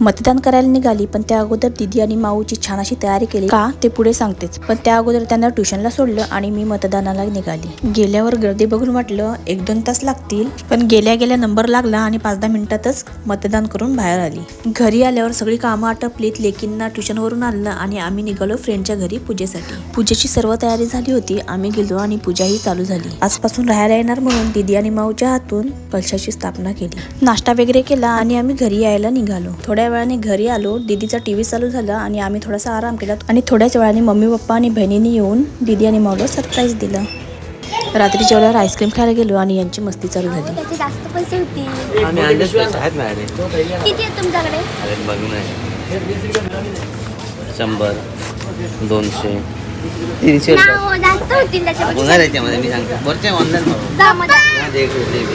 मतदान करायला निघाली, पण त्या अगोदर दीदी आणि माऊची छान अशी तयारी केली का ते पुढे सांगतेच. पण त्या अगोदर त्यांना ट्युशनला सोडलं आणि मी मतदानाला निघाली. गेल्यावर गर्दी बघून वाटलं 1-2 तास लागतील, पण गेल्या गेल्या नंबर लागला आणि 5-10 मिनिटातच मतदान करून बाहेर आली. घरी आल्यावर सगळी कामं आटपलीत, लेकींना ट्युशनवरून आणलं आणि आम्ही निघालो फ्रेंडच्या घरी पूजेसाठी. पूजेची सर्व तयारी झाली होती. आम्ही गेलो आणि पूजाही चालू झाली. आजपासून राहायला येणार म्हणून दीदी आणि माऊच्या हातून कलशाची स्थापना केली. नाश्ता वगैरे केला आणि आम्ही घरी यायला निघालो. थोड्या वेळाने घरी आलो. दीदीचा टीव्ही चालू झाला आणि आम्ही थोडासा आराम केला आणि थोड्याच वेळाने मम्मी पप्पा आणि बहिणीने येऊन दीदी आणि माऊला सरप्राईज दिलं. रात्री जेवल्यावर आईस्क्रीम खायला गेलो आणि यांची मस्ती चालू झाली. त्याचे जास्त पैसे होते. आम्ही आणलेच पैसे आहेत माझ्याकडे. किती आहेत तुमच्याकडे? अरे बघू नाही. 100, 200, 300 ना हो, जास्त होतील त्याच्यापेक्षा. होणार याच्यामध्ये मी सांगतो. वरचे ऑनलाईन बघू. जा मजा. हा, देख देख.